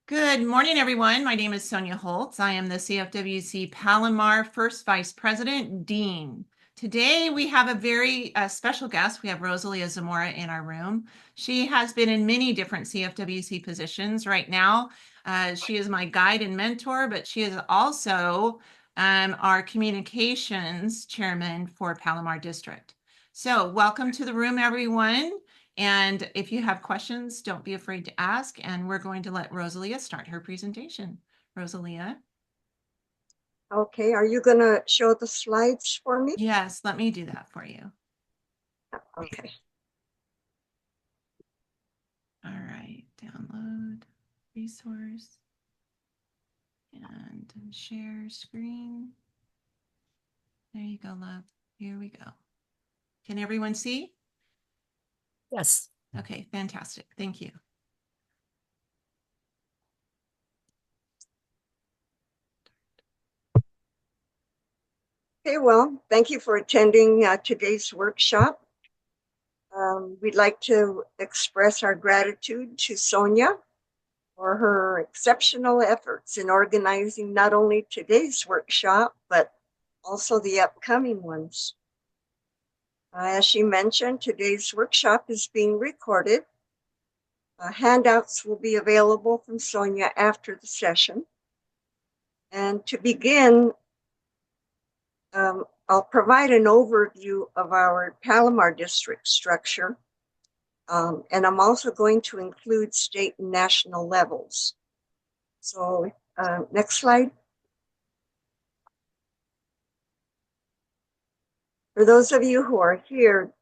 Good morning, everyone. My name is Sonja Holtz. I am the CFWC Palomar First Vice President Dean. Today, we have a very special guest. We have Rosalia Zamora in our room. She has been in many different CFWC positions. Right now, she is my guide and mentor, but she is also our communications chairman for Palomar District. So welcome to the room, everyone. And if you have questions, don't be afraid to ask. And we're going to let Rosalia start her presentation. Rosalia? Okay, are you going to show the slides for me? Yes, let me do that for you. Okay. All right, download resource and share screen. There you go, love. Here we go. Can everyone see? Yes. Okay, fantastic. Thank you. Okay, well, thank you for attending today's workshop. We'd like to express our gratitude to Sonja for her exceptional efforts in organizing not only today's workshop, but also the upcoming ones. As she mentioned, today's workshop is being recorded. Handouts will be available from Sonja after the session. And to begin, I'll provide an overview of our Palomar district structure, and I'm also going to include state and national levels. So next slide. For those of you who are here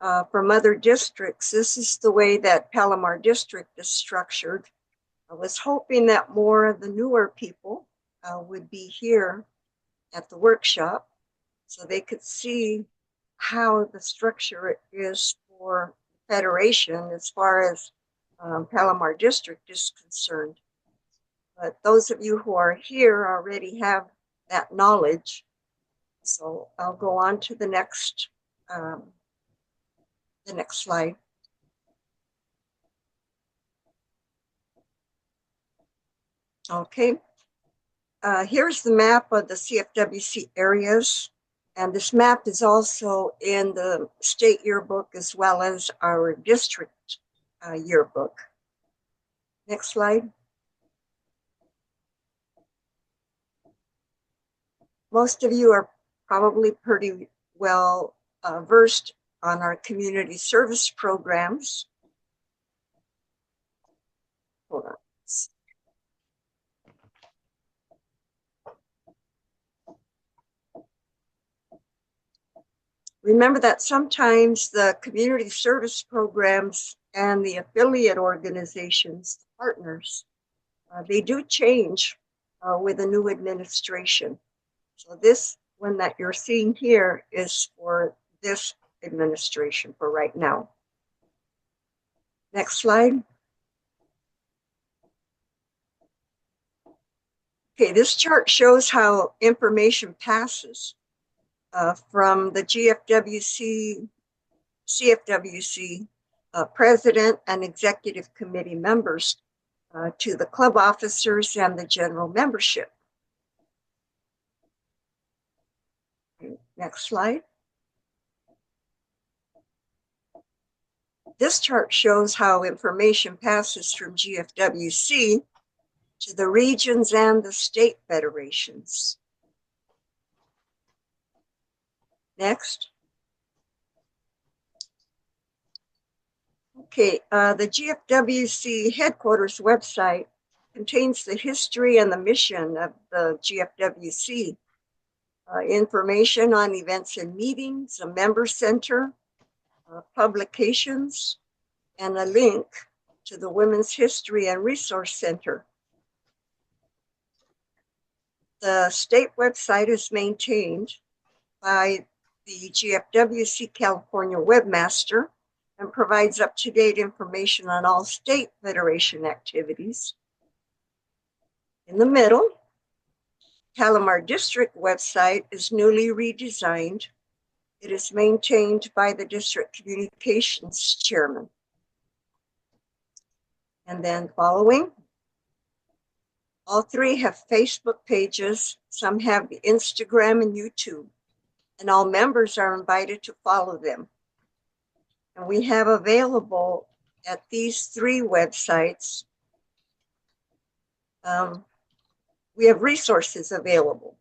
from other districts, this is the way that Palomar district is structured. I was hoping that more of the newer people would be here at the workshop so they could see how the structure is for federation as far as Palomar district is concerned. But those of you who are here already have that knowledge. So I'll go on to the next slide. Okay, here's the map of the CFWC areas. And this map is also in the state yearbook as well as our district yearbook. Next slide. Most of you are probably pretty well versed on our community service programs. Hold on. Remember that sometimes the community service programs and the affiliate organizations, partners, they do change with a new administration. So this one that you're seeing here is for this administration for right now. Next slide. Okay, this chart shows how information passes from the CFWC president and executive committee members to the club officers and the general membership. Okay, next slide. This chart shows how information passes from GFWC to the regions and the state federations. Next. Okay, the GFWC headquarters website contains the history and the mission of the GFWC, information on events and meetings, a member center, publications, and a link to the Women's History and Resource Center. The state website is maintained by the GFWC California webmaster and provides up-to-date information on all state federation activities. In the middle, Palomar District website is newly redesigned. It is maintained by the district communications chairman. And then following, All three have Facebook pages. Some have the Instagram and YouTube, and all members are invited to follow them. And we have available at these three websites, we have resources available.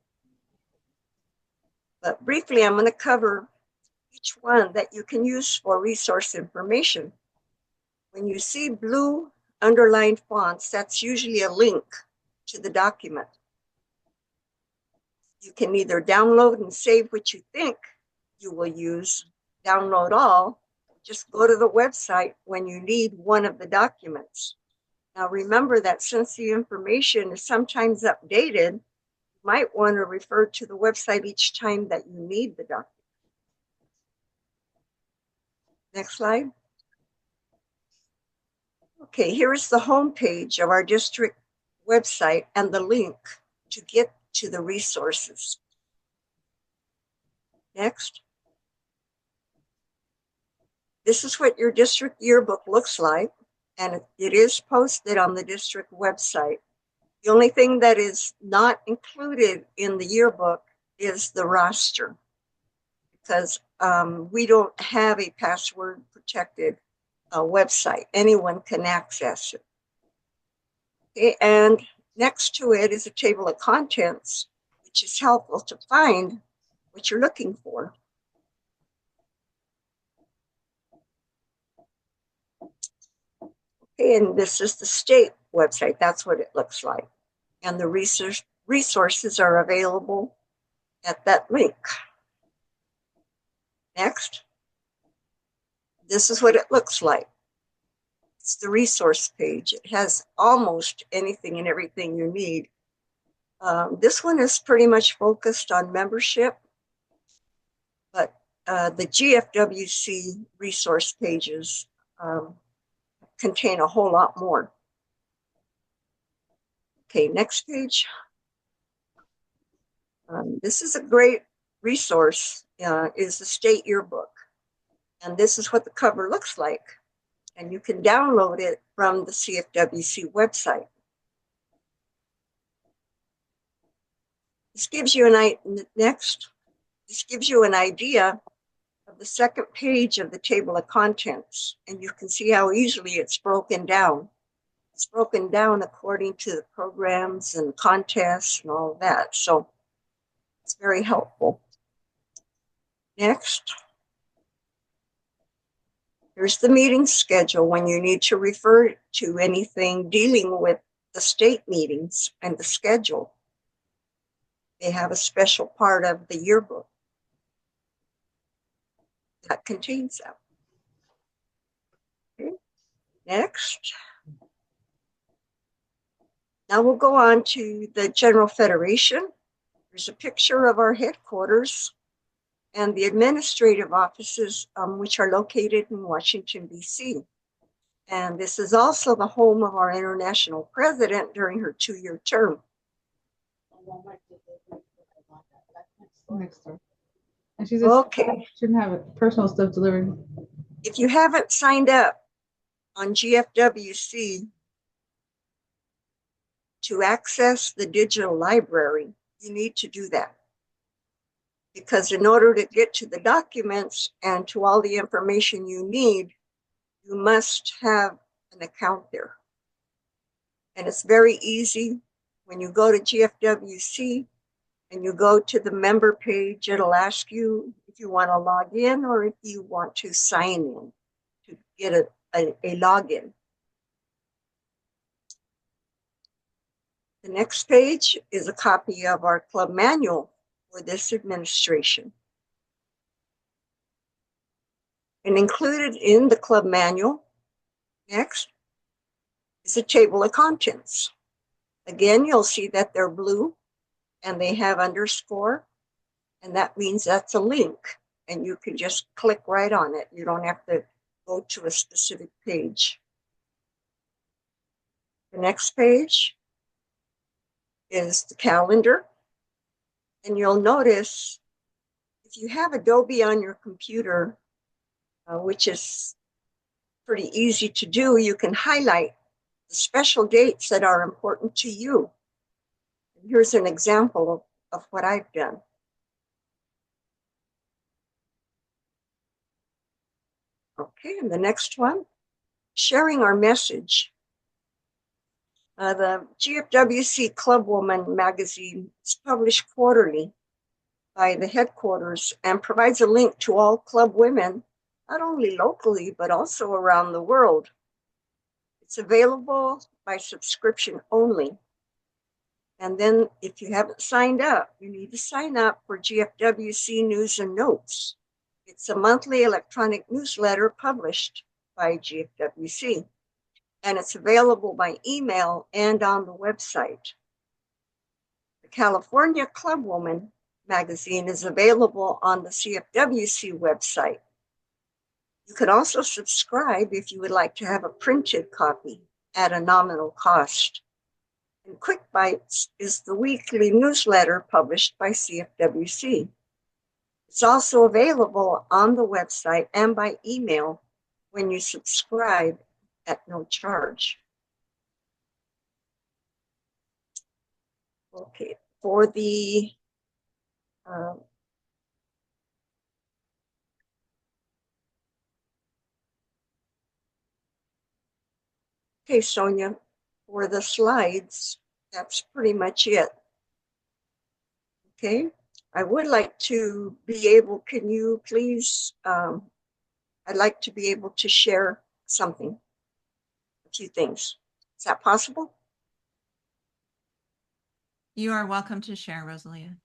But briefly, I'm going to cover each one that you can use for resource information. When you see blue underlined fonts, that's usually a link to the document. You can either download and save what you think you will use, download all, just go to the website when you need one of the documents. Now remember that since the information is sometimes updated, you might want to refer to the website each time that you need the document. Next slide. Okay, here is the home page of our district website and the link to get to the resources. Next. This is what your district yearbook looks like, and it is posted on the district website. The only thing that is not included in the yearbook is the roster, because we don't have a password protected website. Anyone can access it. Okay, and next to it is a table of contents, which is helpful to find what you're looking for. Okay, and this is the state website. That's what it looks like. And the resources are available at that link. Next. This is what it looks like. It's the resource page. It has almost anything and everything you need. This one is pretty much focused on membership, but the GFWC resource pages contain a whole lot more. Okay, next page. This is a great resource, is the state yearbook. And this is what the cover looks like. And you can download it from the CFWC website. This gives you this gives you an idea of the second page of the table of contents. And you can see how easily it's broken down. It's broken down according to the programs and contests and all of that. So it's very helpful. Next. Here's the meeting schedule when you need to refer to anything dealing with the state meetings and the schedule. They have a special part of the yearbook that contains that. Okay. Next. Now we'll go on to the General Federation. There's a picture of our headquarters and the administrative offices, which are located in Washington, D.C. And this is also the home of our international president during her 2-year term. Next door. And she says, okay, shouldn't have personal stuff delivered. If you haven't signed up on GFWC to access the digital library, you need to do that. Because in order to get to the documents and to all the information you need, you must have an account there. And it's very easy. When you go to GFWC and you go to the member page, it'll ask you if you want to log in or if you want to sign in to get a login. The next page is a copy of our club manual for this administration. And included in the club manual, next, is a table of contents. Again, you'll see that they're blue and they have underscore, and that means that's a link, and you can just click right on it. You don't have to go to a specific page. The next page is the calendar. And you'll notice if you have Adobe on your computer, which is pretty easy to do, you can highlight the special dates that are important to you. Here's an example of what I've done. Okay, and the next one, sharing our message. The GFWC Clubwoman magazine is published quarterly by the headquarters and provides a link to all club women, not only locally, but also around the world. It's available by subscription only. And then if you haven't signed up, you need to sign up for GFWC News and Notes. It's a monthly electronic newsletter published by GFWC, and it's available by email and on the website. The California Clubwoman magazine is available on the CFWC website. You can also subscribe if you would like to have a printed copy at a nominal cost. And Quick Bites is the weekly newsletter published by CFWC. It's also available on the website and by email when you subscribe at no charge. Okay, for the okay, Sonja, for the slides, that's pretty much it. Okay, I would like to be able, can you please, I'd like to be able to share something, a few things. Is that possible? You are welcome to share, Rosalia.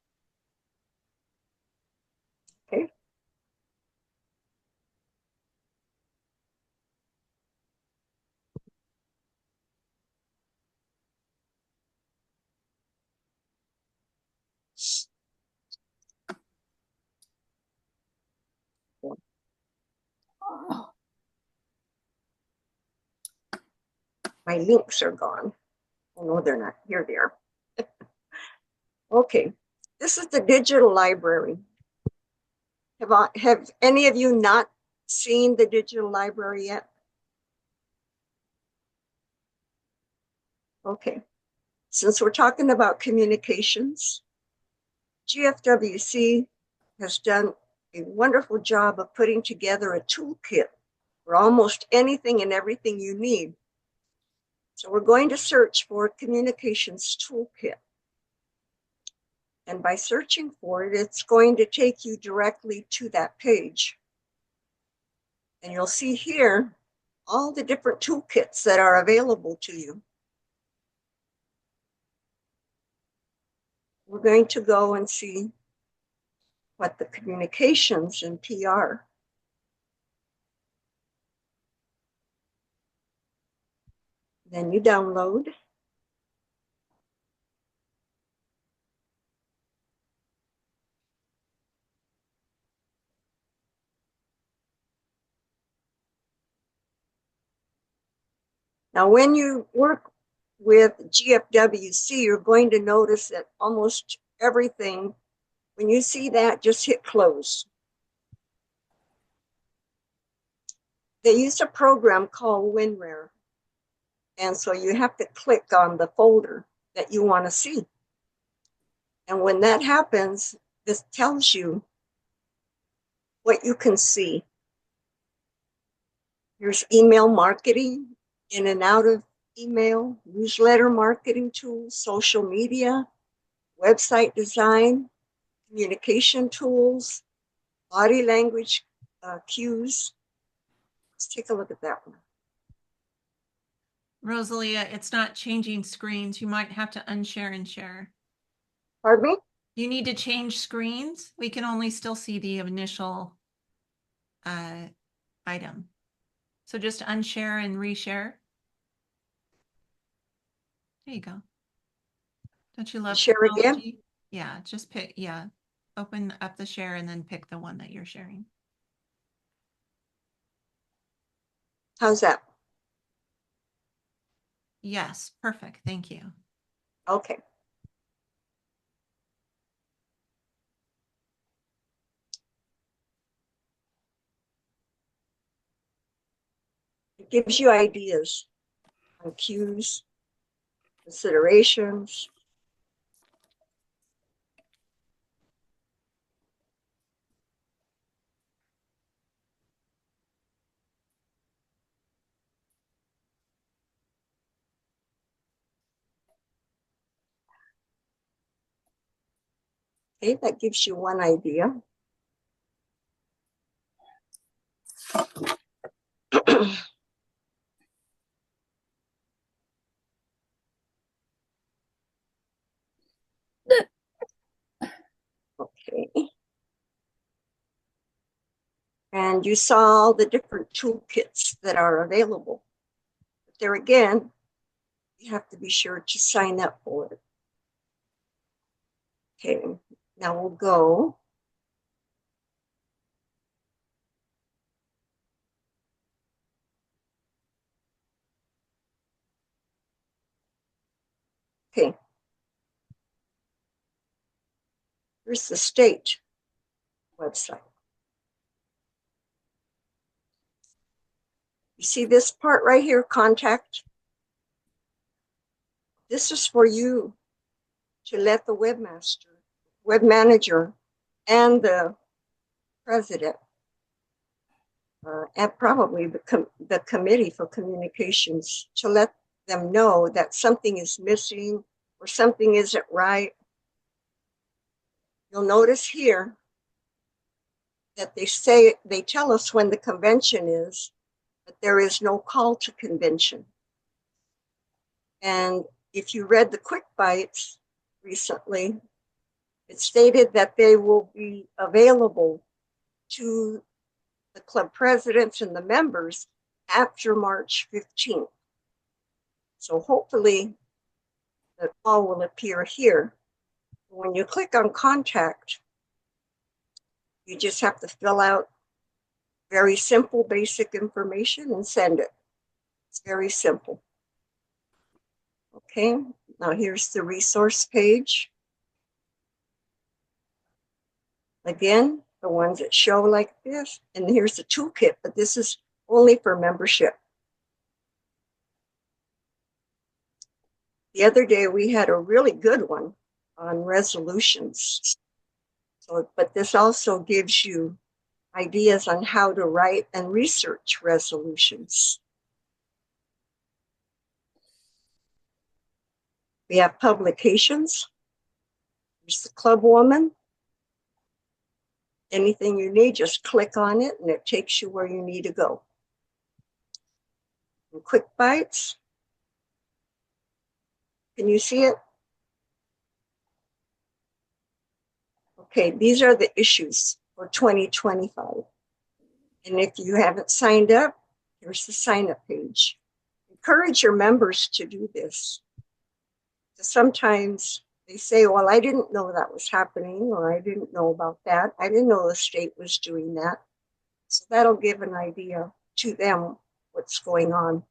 Okay. My links are gone. Oh no, they're not. Here they are. Okay, this is the digital library. Have any of you not seen the digital library yet? Okay, since we're talking about communications, GFWC has done a wonderful job of putting together a toolkit for almost anything and everything you need. So we're going to search for communications toolkit. And by searching for it, it's going to take you directly to that page. And you'll see here all the different toolkits that are available to you. We're going to go and see what the communications and PR. Then you download. Now, when you work with GFWC, you're going to notice that almost everything, when you see that, just hit close. They use a program called WinRare. And so you have to click on the folder that you want to see. And when that happens, this tells you what you can see. Here's email marketing, in and out of email, newsletter marketing tools, social media, website design, communication tools, body language cues. Let's take a look at that one. Rosalia, it's not changing screens. You might have to unshare and share. Pardon me? You need to change screens. We can only still see the initial item. So just unshare and reshare. There you go. Don't you love Share again? technology? Yeah, just pick, yeah. Open up the share and then pick the one that you're sharing. How's that? Yes, perfect. Thank you. Okay. It gives you ideas on cues, considerations. Okay, that gives you one idea. Okay. And you saw all the different toolkits that are available. But there again, you have to be sure to sign up for it. Okay, now we'll go. Okay. Here's the state website. You see this part right here, contact? This is for you to let the webmaster, web manager, and the president, and probably the committee for communications, to let them know that something is missing or something isn't right. You'll notice here that they tell us when the convention is, but there is no call to convention. And if you read the Quick Bites recently, it stated that they will be available to the club presidents and the members after March 15th. So hopefully the call will appear here. When you click on contact, you just have to fill out very simple, basic information and send it. It's very simple. Okay, now here's the resource page. Again, the ones that show like this, and here's the toolkit, but this is only for membership. The other day we had a really good one on resolutions. So, but this also gives you ideas on how to write and research resolutions. We have publications. There's the Club Woman. Anything you need, just click on it and it takes you where you need to go. And Quick Bites. Can you see it? Okay, these are the issues for 2025. And if you haven't signed up, here's the sign up page. Encourage your members to do this. Sometimes they say, well, I didn't know that was happening, or I didn't know about that. I didn't know the state was doing that. So that'll give an idea to them what's going on.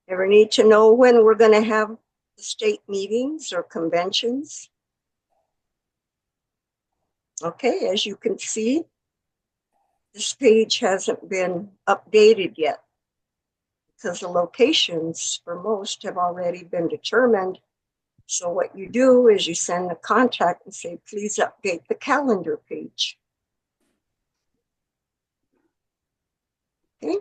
Ever need to know when we're going to have the state meetings or conventions? Okay, as you can see, this page hasn't been updated yet because the locations for most have already been determined. So what you do is you send a contact and say, please update the calendar page. Okay.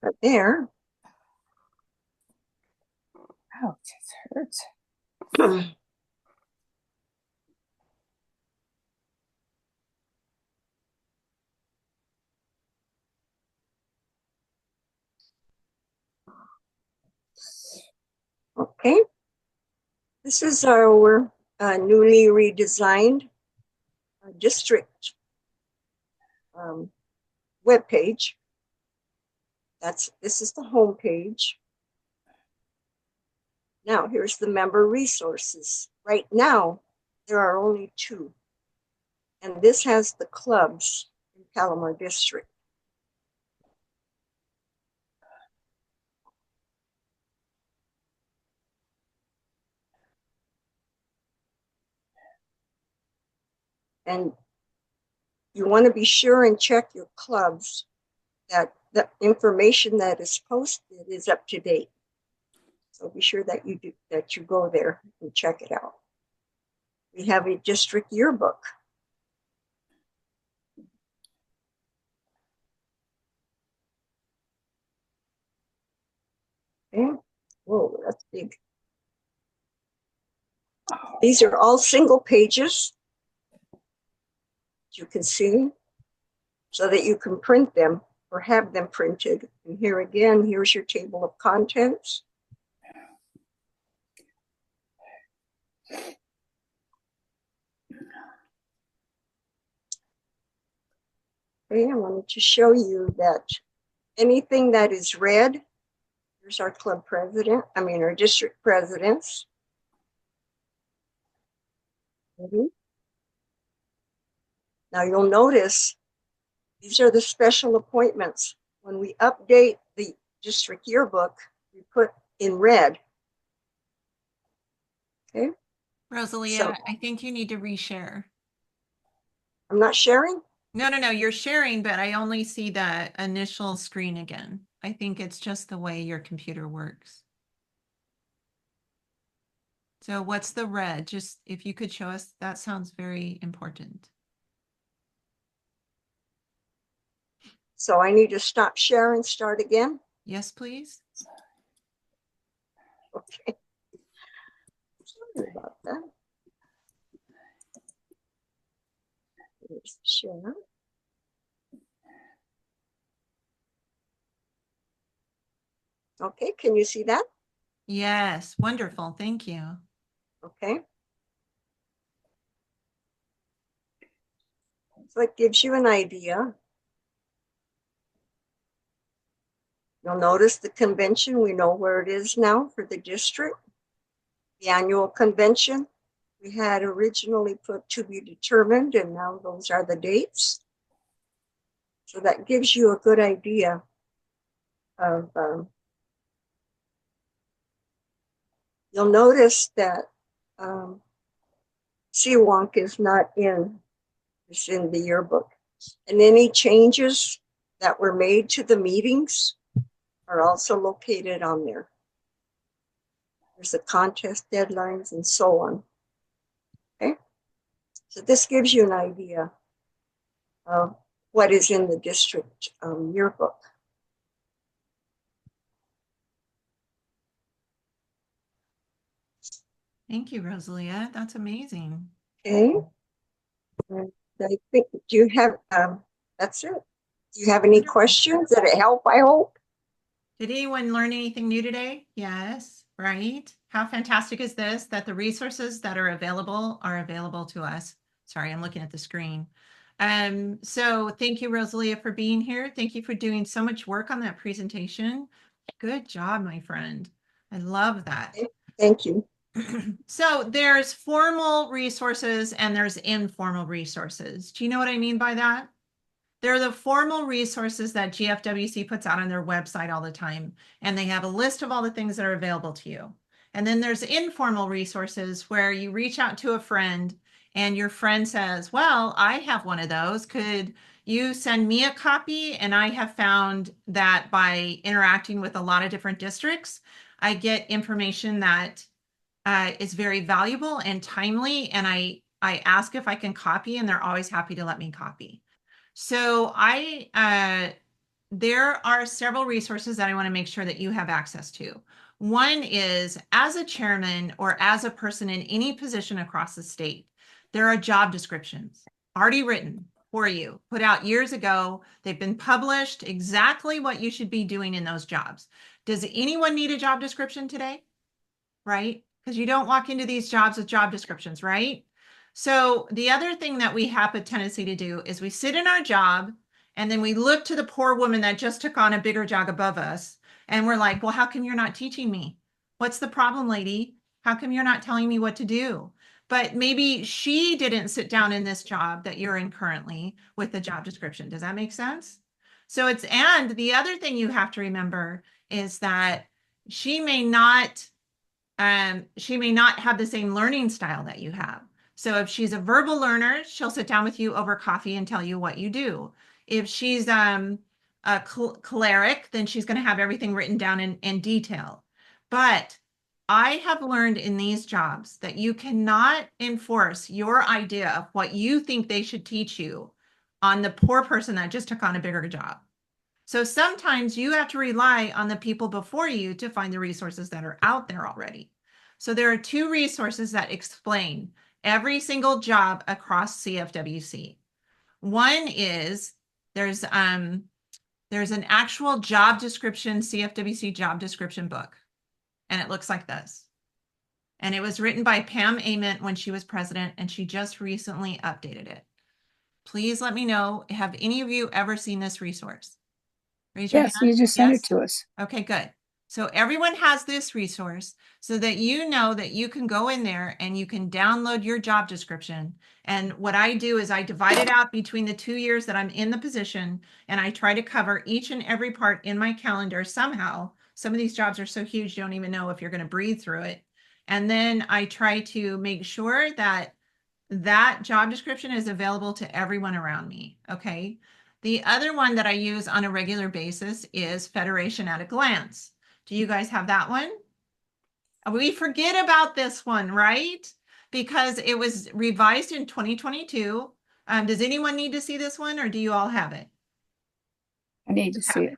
Right there. Ouch, it hurts. Okay. This is our newly redesigned district web page. This is the home page. Now here's the member resources. Right now, there are only 2. And this has the clubs in Palomar District. And you want to be sure and check your clubs that the information that is posted is up to date. So be sure that you go there and check it out. We have a district yearbook. Okay. Whoa, that's big. These are all single pages, you can see, so that you can print them or have them printed. And here again, here's your table of contents. Okay, I wanted to show you that anything that is red, here's our club president, our district presidents. Now you'll notice these are the special appointments. When we update the district yearbook, we put in red. Okay. Rosalia, So- I think you need to reshare. I'm not sharing? No, you're sharing, but I only see the initial screen again. I think it's just the way your computer works. So what's the red? Just if you could show us, that sounds very important. So I need to stop sharing, start again? Yes, please. Okay. Sorry about that. Here's the share. Okay, can you see that? Yes, wonderful. Thank you. Okay. So it gives you an idea. You'll notice the convention, we know where it is now for the district. The annual convention, we had originally put to be determined, and now those are the dates. So that gives you a good idea of, you'll notice that Seawonk is not in, it's in the yearbook. And any changes that were made to the meetings are also located on there. There's the contest deadlines and so on. Okay, so this gives you an idea of what is in the district yearbook. Thank you, Rosalia. That's amazing. Okay, and I think, do you have, that's it. Do you have any questions? Did it help, I hope? Did anyone learn anything new today? Yes, right? How fantastic is this, that the resources that are available to us. Sorry, I'm looking at the screen. So thank you, Rosalia, for being here. Thank you for doing so much work on that presentation. Good job, my friend. I love that. Thank you. So there's formal resources and there's informal resources. Do you know what I mean by that? They're the formal resources that GFWC puts out on their website all the time, and they have a list of all the things that are available to you. And then there's informal resources where you reach out to a friend and your friend says, well, I have one of those. Could you send me a copy? And I have found that by interacting with a lot of different districts, I get information that is very valuable and timely. And I ask if I can copy, and they're always happy to let me copy. So there are several resources that I want to make sure that you have access to. One is, as a chairman or as a person in any position across the state, there are job descriptions already written for you, put out years ago. They've been published, exactly what you should be doing in those jobs. Does anyone need a job description today? Right? Because you don't walk into these jobs with job descriptions, right? So the other thing that we have a tendency to do is we sit in our job and then we look to the poor woman that just took on a bigger job above us. And we're like, well, how come you're not teaching me? What's the problem, lady? How come you're not telling me what to do? But maybe she didn't sit down in this job that you're in currently with the job description. Does that make sense? So and the other thing you have to remember is that she may not have the same learning style that you have. So if she's a verbal learner, she'll sit down with you over coffee and tell you what you do. If she's a choleric, then she's going to have everything written down in detail. But I have learned in these jobs that you cannot enforce your idea of what you think they should teach you on the poor person that just took on a bigger job. So sometimes you have to rely on the people before you to find the resources that are out there already. So there are 2 resources that explain every single job across CFWC. One is there's an actual job description, CFWC job description book, and it looks like this. And it was written by Pam Ament when she was president, and she just recently updated it. Please let me know, have any of you ever seen this resource? Raise your Yes, hand. you just sent Yes? it to us. Okay, good. So everyone has this resource so that you know that you can go in there and you can download your job description. And what I do is I divide it out between the 2 years that I'm in the position, and I try to cover each and every part in my calendar somehow. Some of these jobs are so huge, you don't even know if you're going to breathe through it. And then I try to make sure that that job description is available to everyone around me. Okay. The other one that I use on a regular basis is Federation at a Glance. Do you guys have that one? We forget about this one, right? Because it was revised in 2022. Does anyone need to see this one, or do you all have it? I need to see it.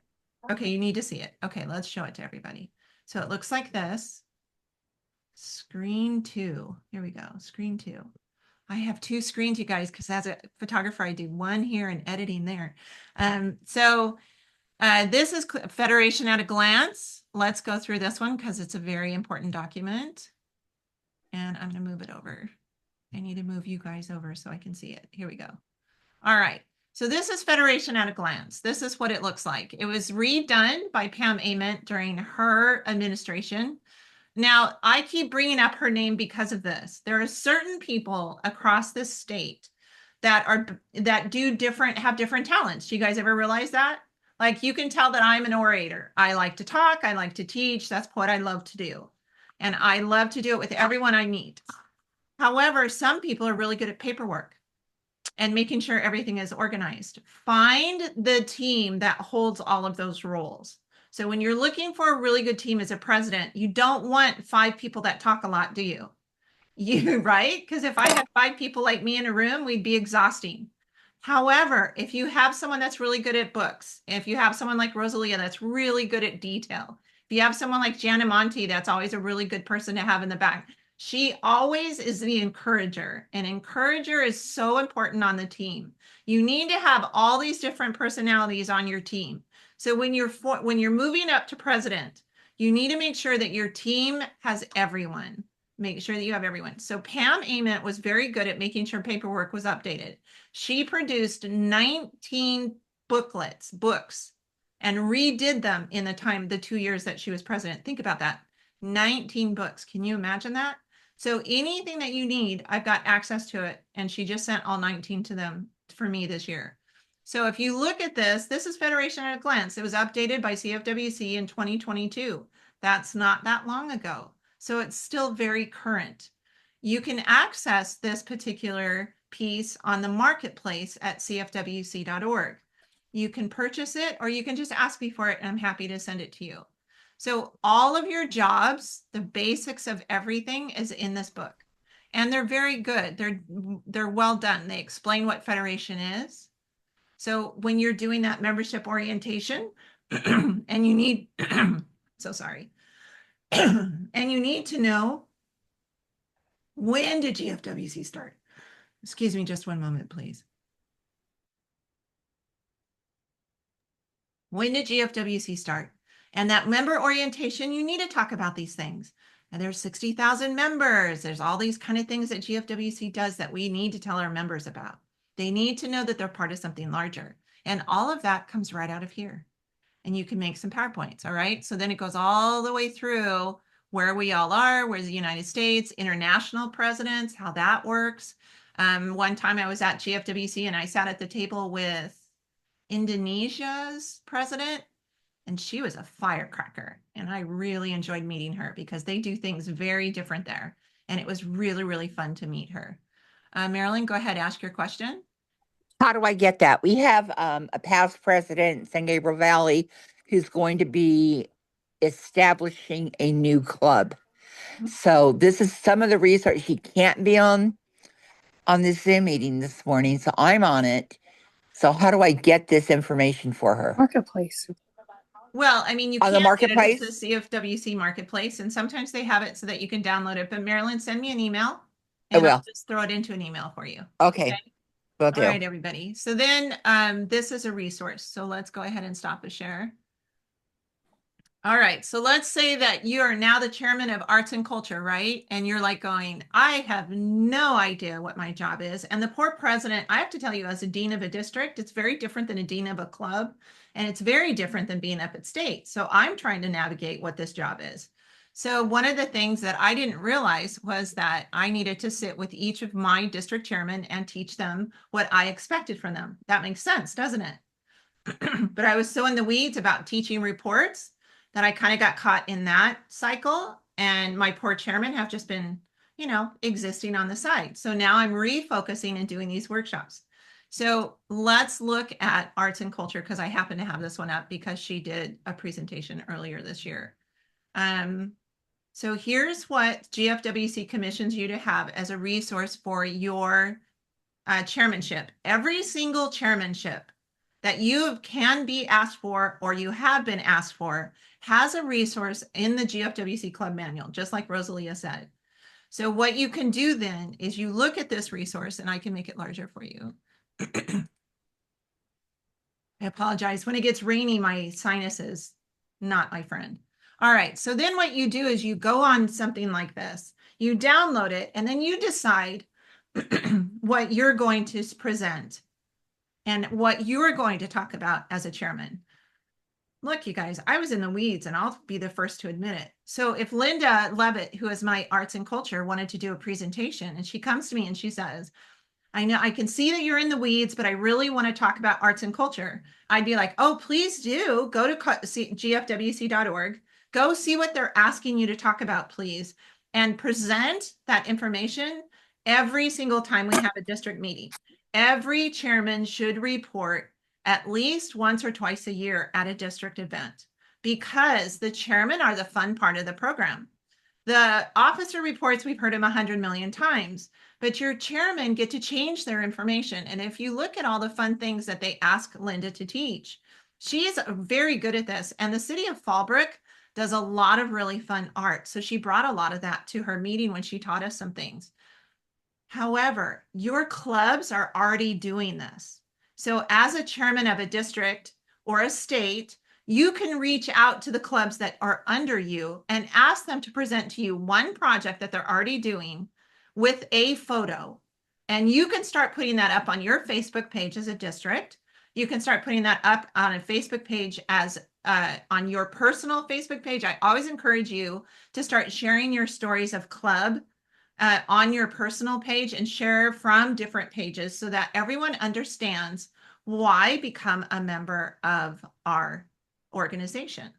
Okay, you need to see it. Okay, let's show it to everybody. So it looks like this. Screen 2. Here we go. Screen 2. I have 2 screens, you guys, because as a photographer, I do one here and editing there. This is Federation at a Glance. Let's go through this one because it's a very important document. And I'm going to move it over. I need to move you guys over so I can see it. Here we go. All right. So this is Federation at a Glance. This is what it looks like. It was redone by Pam Ament during her administration. Now, I keep bringing up her name because of this. There are certain people across this state that have different talents. Do you guys ever realize that? Like, you can tell that I'm an orator. I like to talk, I like to teach. That's what I love to do. And I love to do it with everyone I meet. However, some people are really good at paperwork and making sure everything is organized. Find the team that holds all of those roles. So when you're looking for a really good team as a president, you don't want 5 people that talk a lot, do you? Right? Because if I had 5 people like me in a room, we'd be exhausting. However, if you have someone that's really good at books, if you have someone like Rosalia that's really good at detail, if you have someone like Jana Monty, that's always a really good person to have in the back. She always is the encourager. An encourager is so important on the team. You need to have all these different personalities on your team. So when you're moving up to president, you need to make sure that your team has everyone. Make sure that you have everyone. So Pam Ament was very good at making sure paperwork was updated. She produced 19 books, and redid them in the 2 years that she was president. Think about that. 19 books. Can you imagine that? So anything that you need, I've got access to it. And she just sent all 19 to them for me this year. So if you look at this is Federation at a Glance. It was updated by CFWC in 2022. That's not that long ago. So it's still very current. You can access this particular piece on the marketplace at cfwc.org. You can purchase it, or you can just ask me for it, and I'm happy to send it to you. So all of your jobs, the basics of everything is in this book. And they're very good. They're well done. They explain what Federation is. So when you're doing that membership orientation and you need, so sorry, and you need to know, when did GFWC start? Excuse me, just one moment, please. When did GFWC start? And that member orientation, you need to talk about these things. And there's 60,000 members. There's all these kind of things that GFWC does that we need to tell our members about. They need to know that they're part of something larger. And all of that comes right out of here. And you can make some PowerPoints, all right? So then it goes all the way through where we all are, where's the United States, international presidents, how that works. One time I was at GFWC and I sat at the table with Indonesia's president, and she was a firecracker. And I really enjoyed meeting her because they do things very different there. And it was really, really fun to meet her. Marilyn, go ahead, ask your question. How do I get that? We have a past president in San Gabriel Valley who's going to be establishing a new club. So this is some of the research. He can't be on this Zoom meeting this morning, so I'm on it. So how do I get this information for her? Marketplace. Well, I mean, you On the can get it at the marketplace? CFWC Marketplace, and sometimes they have it so that you can download it. But Marilyn, send me an email, I and I'll will. just throw it into an email for you. Okay, will All do. right, everybody. So then this is a resource. So let's go ahead and stop the share. All right, so let's say that you are now the chairman of arts and culture, right? And you're like going, I have no idea what my job is. And the poor president, I have to tell you, as a dean of a district, it's very different than a dean of a club. And it's very different than being up at state. So I'm trying to navigate what this job is. So one of the things that I didn't realize was that I needed to sit with each of my district chairmen and teach them what I expected from them. That makes sense, doesn't it? But I was so in the weeds about teaching reports that I kind of got caught in that cycle. And my poor chairmen have just been, existing on the side. So now I'm refocusing and doing these workshops. So let's look at arts and culture, because I happen to have this one up because she did a presentation earlier this year. So here's what GFWC commissions you to have as a resource for your chairmanship. Every single chairmanship that you can be asked for or you have been asked for has a resource in the GFWC Club Manual, just like Rosalia said. So what you can do then is you look at this resource, and I can make it larger for you. I apologize. When it gets rainy, my sinuses, not my friend. All right, so then what you do is you go on something like this, you download it, and then you decide what you're going to present and what you're going to talk about as a chairman. Look, you guys, I was in the weeds, and I'll be the first to admit it. So if Linda Levitt, who is my arts and culture, wanted to do a presentation, and she comes to me and she says, I know I can see that you're in the weeds, but I really want to talk about arts and culture. I'd be like, oh, please do go to gfwc.org, go see what they're asking you to talk about, please, and present that information every single time we have a district meeting. Every chairman should report at least once or twice a year at a district event, because the chairmen are the fun part of the program. The officer reports, we've heard them 100 million times, but your chairmen get to change their information. And if you look at all the fun things that they ask Linda to teach, she's very good at this. And the city of Fallbrook does a lot of really fun art. So she brought a lot of that to her meeting when she taught us some things. However, your clubs are already doing this. So as a chairman of a district or a state, you can reach out to the clubs that are under you and ask them to present to you one project that they're already doing with a photo. And you can start putting that up on your Facebook page as a district. You can start putting that up on a Facebook page as on your personal Facebook page. I always encourage you to start sharing your stories of club on your personal page and share from different pages so that everyone understands why become a member of our organization.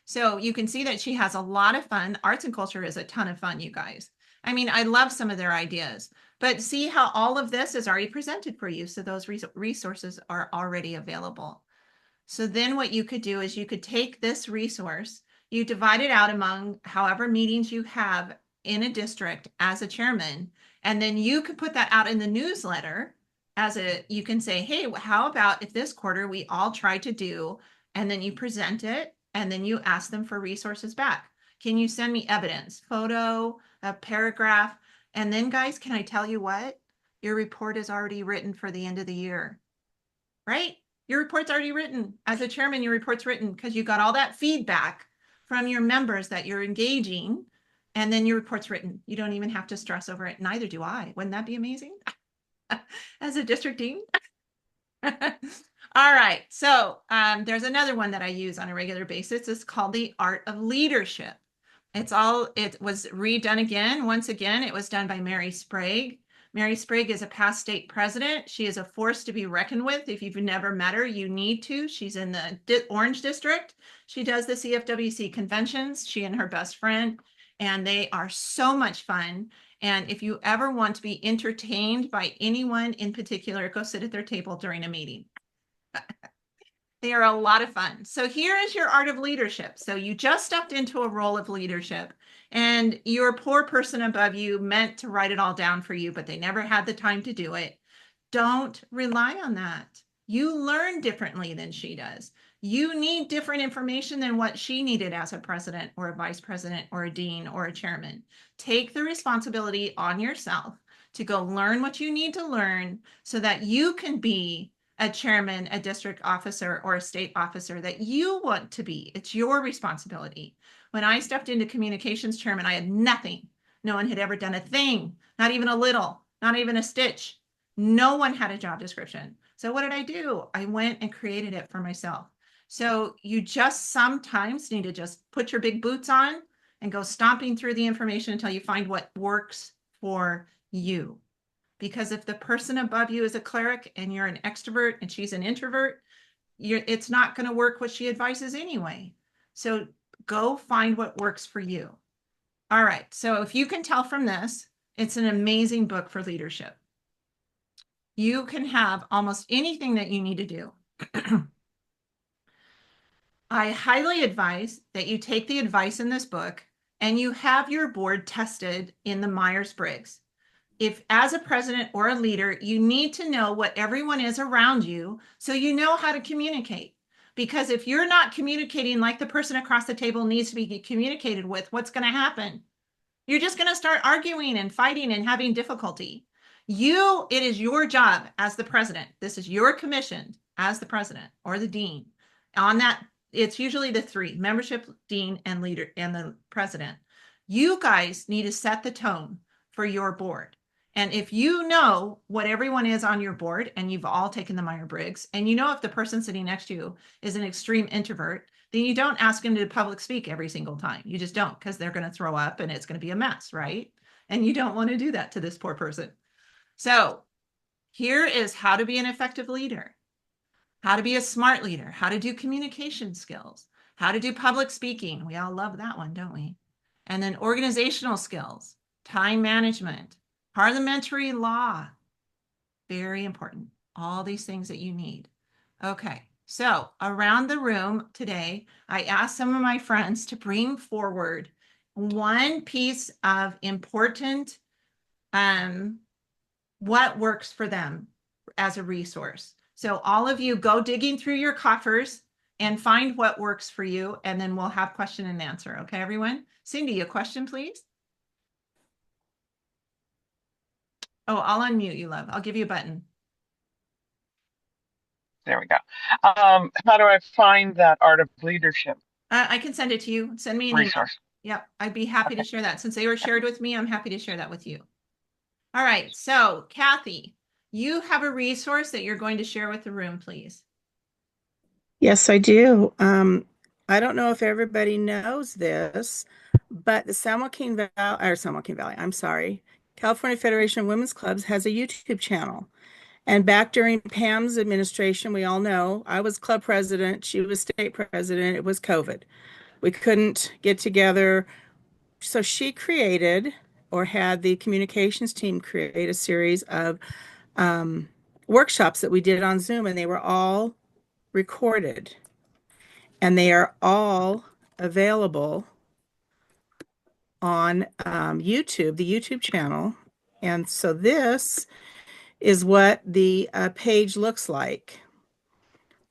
So you can see that she has a lot of fun. Arts and culture is a ton of fun, you guys. I mean, I love some of their ideas, but see how all of this is already presented for you. So those resources are already available. So then what you could do is you could take this resource, you divide it out among however meetings you have in a district as a chairman, and then you could put that out in the newsletter you can say, hey, how about if this quarter we all try to do, and then you present it, and then you ask them for resources back. Can you send me evidence, photo, a paragraph? And then guys, can I tell you what? Your report is already written for the end of the year, right? Your report's already written. As a chairman, your report's written because you got all that feedback from your members that you're engaging, and then your report's written. You don't even have to stress over it. Neither do I. Wouldn't that be amazing? As a district dean? All right. So there's another one that I use on a regular basis. It's called the Art of Leadership. It was redone again. Once again, it was done by Mary Sprague. Mary Sprague is a past state president. She is a force to be reckoned with. If you've never met her, you need to. She's in the Orange District. She does the CFWC conventions, she and her best friend, and they are so much fun. And if you ever want to be entertained by anyone in particular, go sit at their table during a meeting. They are a lot of fun. So here is your Art of Leadership. So you just stepped into a role of leadership, and your poor person above you meant to write it all down for you, but they never had the time to do it. Don't rely on that. You learn differently than she does. You need different information than what she needed as a president or a vice president or a dean or a chairman. Take the responsibility on yourself to go learn what you need to learn so that you can be a chairman, a district officer, or a state officer that you want to be. It's your responsibility. When I stepped into communications chairman, I had nothing. No one had ever done a thing, not even a little, not even a stitch. No one had a job description. So what did I do? I went and created it for myself. So you just sometimes need to just put your big boots on and go stomping through the information until you find what works for you. Because if the person above you is a cleric and you're an extrovert and she's an introvert, it's not going to work what she advises anyway. So go find what works for you. All right. So if you can tell from this, it's an amazing book for leadership. You can have almost anything that you need to do. I highly advise that you take the advice in this book and you have your board tested in the Myers-Briggs. If as a president or a leader, you need to know what everyone is around you so you know how to communicate. Because if you're not communicating like the person across the table needs to be communicated with, what's going to happen? You're just going to start arguing and fighting and having difficulty. It is your job as the president. This is your commission as the president or the dean. On that, it's usually the three: membership, dean, and leader, and the president. You guys need to set the tone for your board. And if you know what everyone is on your board, and you've all taken the Myers-Briggs, and you know if the person sitting next to you is an extreme introvert, then you don't ask them to public speak every single time. You just don't, because they're going to throw up and it's going to be a mess, right? And you don't want to do that to this poor person. So here is how to be an effective leader, how to be a smart leader, how to do communication skills, how to do public speaking. We all love that one, don't we? And then organizational skills, time management, parliamentary law, very important. All these things that you need. Okay, so around the room today, I asked some of my friends to bring forward one piece of important, what works for them as a resource. So all of you go digging through your coffers and find what works for you, and then we'll have question and answer. Okay, everyone? Cindy, a question, please? Oh, I'll unmute you, love. I'll give you a button. There we go. How do I find that Art of Leadership I can send it to you. Send me an email. resource? Yep, I'd be happy to share that. Since they were shared with me, I'm happy to share that with you. All right, so Kathy, you have a resource that you're going to share with the room, please. Yes, I do. I don't know if everybody knows this, but the San Joaquin Valley, I'm sorry, California Federation of Women's Clubs has a YouTube channel. And back during Pam's administration, we all know, I was club president, she was state president, it was COVID. We couldn't get together. So she created, or had the communications team create, a series of workshops that we did on Zoom, and they were all recorded. And they are all available on YouTube, the YouTube channel. And so this is what the page looks like.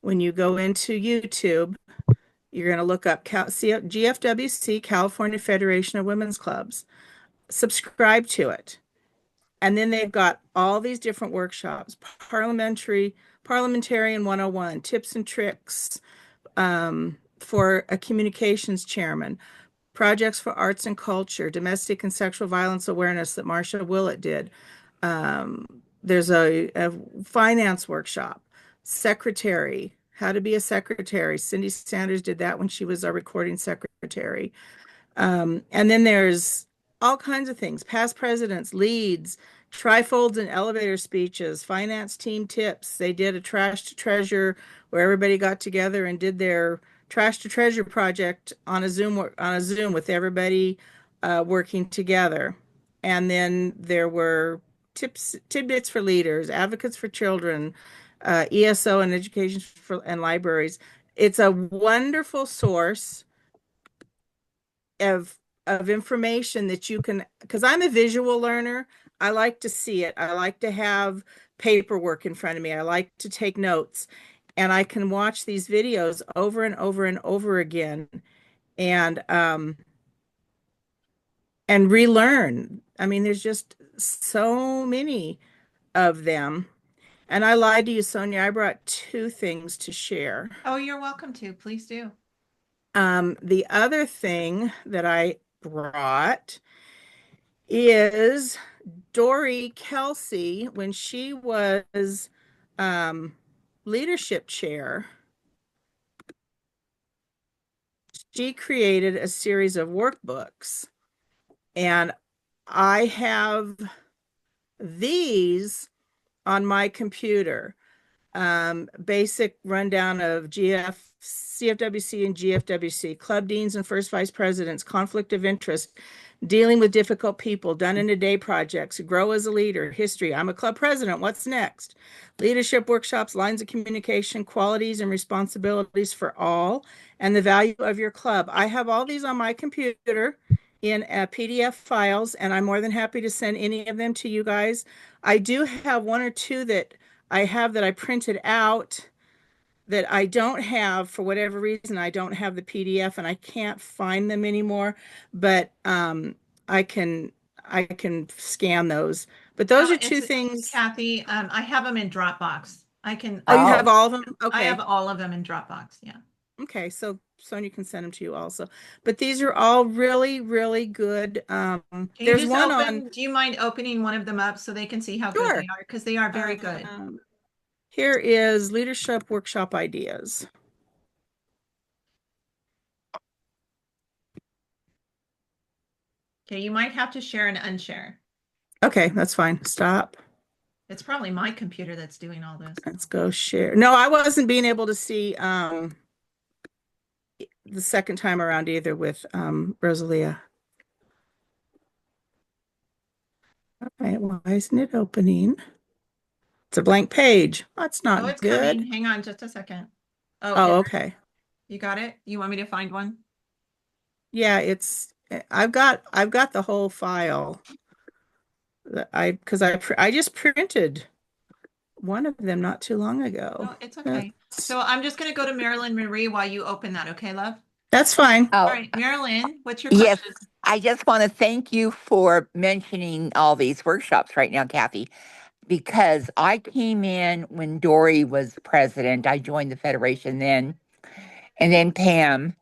When you go into YouTube, you're going to look up GFWC, California Federation of Women's Clubs. Subscribe to it. And then they've got all these different workshops: Parliamentarian 101, tips and tricks for a communications chairman, projects for arts and culture, domestic and sexual violence awareness that Marcia Willett did. There's a finance workshop, secretary, how to be a secretary. Cindy Sanders did that when she was our recording secretary. And then there's all kinds of things: past presidents, leads, trifolds and elevator speeches, finance team tips. They did a trash to treasure where everybody got together and did their trash to treasure project on a Zoom with everybody working together. And then there were tidbits for leaders, advocates for children, ESO and education and libraries. It's a wonderful source of information that you can, because I'm a visual learner. I like to see it. I like to have paperwork in front of me. I like to take notes. And I can watch these videos over and over and over again and relearn. I mean, there's just so many of them. And I lied to you, Sonia. I brought two things to share. Oh, you're welcome to. Please do. The other thing that I brought is Dory Kelsey, when she was leadership chair, she created a series of workbooks. And I have these on my computer. Basic rundown of CFWC and GFWC, club deans and first vice presidents, conflict of interest, dealing with difficult people, done in a day projects, grow as a leader, history, I'm a club president, what's next? Leadership workshops, lines of communication, qualities and responsibilities for all, and the value of your club. I have all these on my computer in PDF files, and I'm more than happy to send any of them to you guys. I do have one or two that I printed out that I don't have for whatever reason. I don't have the PDF and I can't find them anymore, but I can scan those. But those are two things. Kathy, I have them in Dropbox. You have all of them? I Okay. have all of them in Dropbox. Yeah. Okay, so Sonia can send them to you also. But these are all really, really good. There's one on. Do you mind opening one of them up so they can see how good Sure. they are? Because they are very good. Here is leadership workshop ideas. Okay, you might have to share and unshare. Okay, that's fine. Stop. It's probably my computer that's doing all this. Let's go share. No, I wasn't being able to see the second time around either with Rosalia. Okay, why isn't it opening? It's a blank page. That's not Oh, it's good. coming. Hang on just a second. Oh, okay. You got it? You want me to find one? Yeah, I've got the whole file. I just printed one of them not too long ago. No, it's okay. So I'm just going to go to Marilyn Marie while you open that. Okay, love? That's fine. All right, Marilyn, what's your Yes, question? I just want to thank you for mentioning all these workshops right now, Kathy, because I came in when Dory was president. I joined the Federation then, and then Pam,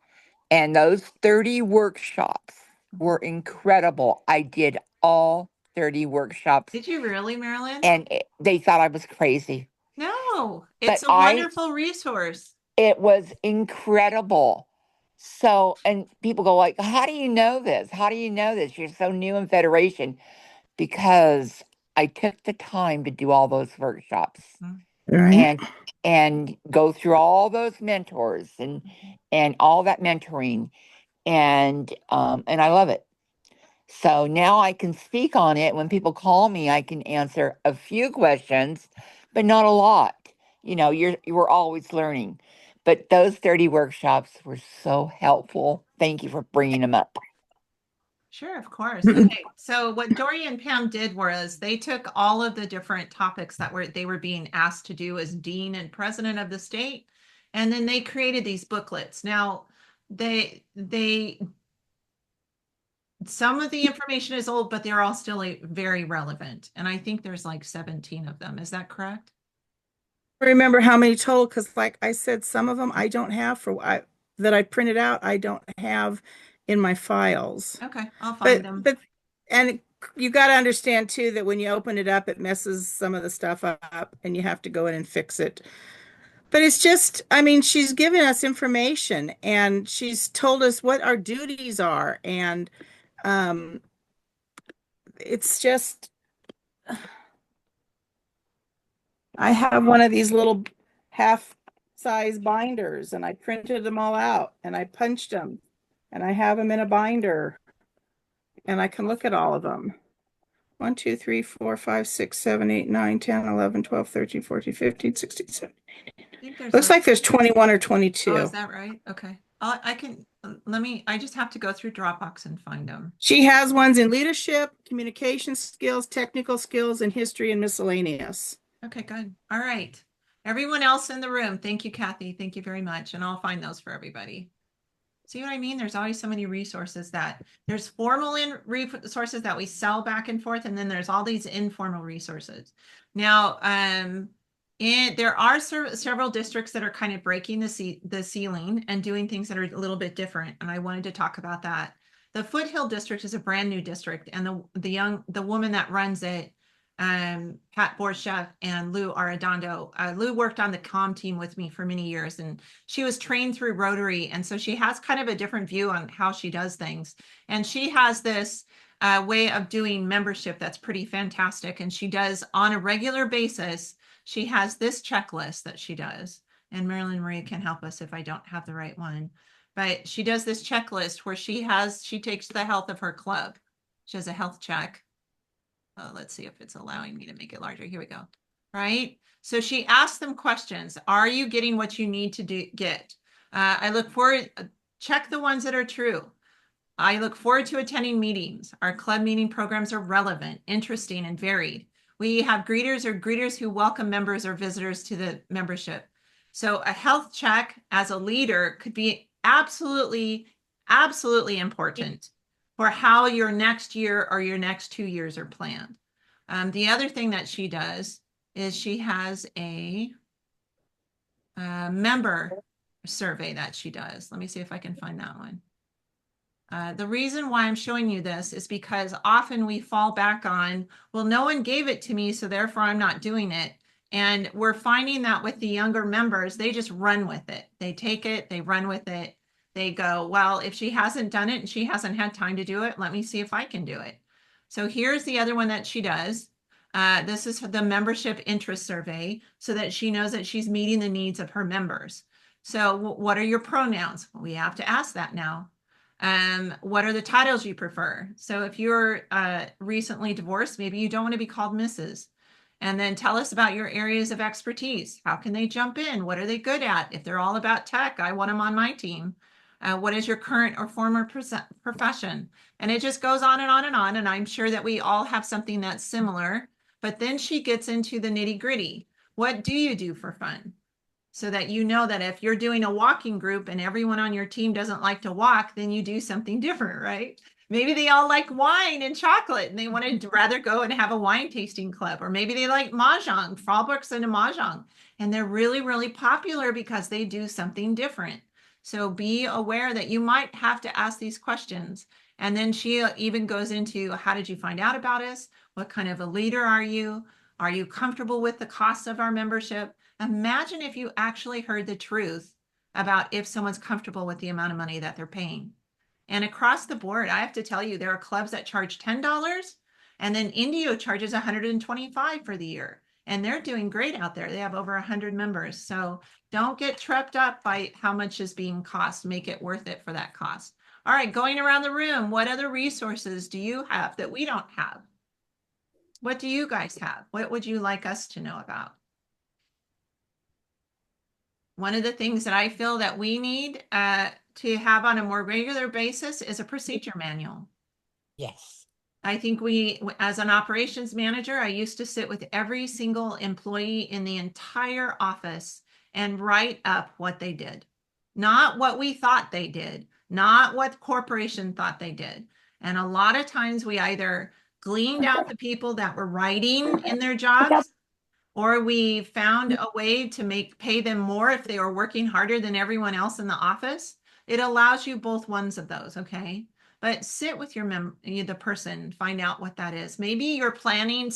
and those 30 workshops were incredible. I did all 30 workshops, Did you really, Marilyn? and they thought I was crazy. No, it's But a wonderful resource. It was incredible. So, and people go like, how do you know this? How do you know this? You're so new in Federation. Because I took the time to do all those workshops Right. and go through all those mentors and all that mentoring and I love it. So now I can speak on it. When people call me, I can answer a few questions, but not a lot. You know, you were always learning. But those 30 workshops were so helpful. Thank you for bringing them up. Sure, of course. Okay, so what Dory and Pam did was they took all of the different topics that they were being asked to do as dean and president of the state, and then they created these booklets. Now, some of the information is old, but they're all still very relevant. And I think there's like 17 of them. Is that correct? I remember how many total, because like I said, some of them I don't have that I printed out, I don't have in my files. Okay, I'll find them. And you got to understand too that when you open it up, it messes some of the stuff up and you have to go in and fix it. But it's just, I mean, she's given us information and she's told us what our duties are. And it's just, I have one of these little half-size binders and I printed them all out and I punched them and I have them in a binder and I can look at all of them. 1, 2, 3, 4, 5, 6, 7, 8, 9, 10, 11, 12, 13, 14, 15, 16, 17, 18. Looks like there's 21 or 22. Oh, is that right? Okay. I can, I just have to go through Dropbox and find them. She has ones in leadership, communication skills, technical skills, and history and miscellaneous. Okay, good. All right. Everyone else in the room, thank you, Kathy. Thank you very much. And I'll find those for everybody. See what I mean? There's always so many resources that there's formal resources that we sell back and forth, and then there's all these informal resources. Now, there are several districts that are kind of breaking the ceiling and doing things that are a little bit different, and I wanted to talk about that. The Foothill district is a brand new district, and the woman that runs it, Pat Borchef and Lou Arredondo. Lou worked on the comm team with me for many years, and she was trained through Rotary. And so she has kind of a different view on how she does things. And she has this way of doing membership that's pretty fantastic. And she does on a regular basis, she has this checklist that she does. And Marilyn Marie can help us if I don't have the right one. But she does this checklist where she takes the health of her club. She has a health check. Oh, let's see if it's allowing me to make it larger. Here we go. Right. So she asked them questions. Are you getting what you need to get? I look forward, check the ones that are true. I look forward to attending meetings. Our club meeting programs are relevant, interesting, and varied. We have greeters who welcome members or visitors to the membership. So a health check as a leader could be absolutely, absolutely important for how your next year or your next 2 years are planned. The other thing that she does is she has a member survey that she does. Let me see if I can find that one. The reason why I'm showing you this is because often we fall back on, well, no one gave it to me, so therefore I'm not doing it. And we're finding that with the younger members, they just run with it. They take it, they run with it. They go, well, if she hasn't done it and she hasn't had time to do it, let me see if I can do it. So here's the other one that she does. This is the membership interest survey so that she knows that she's meeting the needs of her members. So what are your pronouns? Well, we have to ask that now. What are the titles you prefer? So if you're recently divorced, maybe you don't want to be called Mrs. And then tell us about your areas of expertise. How can they jump in? What are they good at? If they're all about tech, I want them on my team. What is your current or former profession? And it just goes on and on and on. And I'm sure that we all have something that's similar. But then she gets into the nitty gritty. What do you do for fun? So that you know that if you're doing a walking group and everyone on your team doesn't like to walk, then you do something different, right? Maybe they all like wine and chocolate and they want to rather go and have a wine tasting club. Or maybe they like Mahjong, Fallbrook's into Mahjong. And they're really, really popular because they do something different. So be aware that you might have to ask these questions. And then she even goes into, how did you find out about us? What kind of a leader are you? Are you comfortable with the cost of our membership? Imagine if you actually heard the truth about if someone's comfortable with the amount of money that they're paying. And across the board, I have to tell you, there are clubs that charge $10 and then Indio charges $125 for the year. And they're doing great out there. They have over 100 members. So don't get tripped up by how much is being cost. Make it worth it for that cost. All right, going around the room, what other resources do you have that we don't have? What do you guys have? What would you like us to know about? One of the things that I feel that we need to have on a more regular basis is a procedure manual. Yes. I think as an operations manager, I used to sit with every single employee in the entire office and write up what they did. Not what we thought they did, not what the corporation thought they did. And a lot of times we either gleaned out the people that were writing in their jobs, or we found a way to pay them more if they were working harder than everyone else in the office. It allows you both ones of those, okay? But sit with the person, find out what that is. Maybe your planning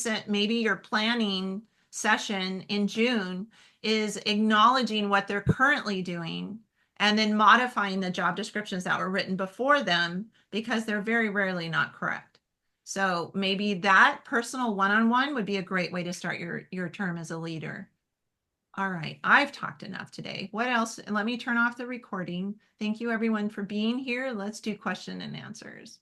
session in June is acknowledging what they're currently doing and then modifying the job descriptions that were written before them because they're very rarely not correct. So maybe that personal one-on-one would be a great way to start your term as a leader. All right, I've talked enough today. What else? And let me turn off the recording. Thank you everyone for being here. Let's do question and answers.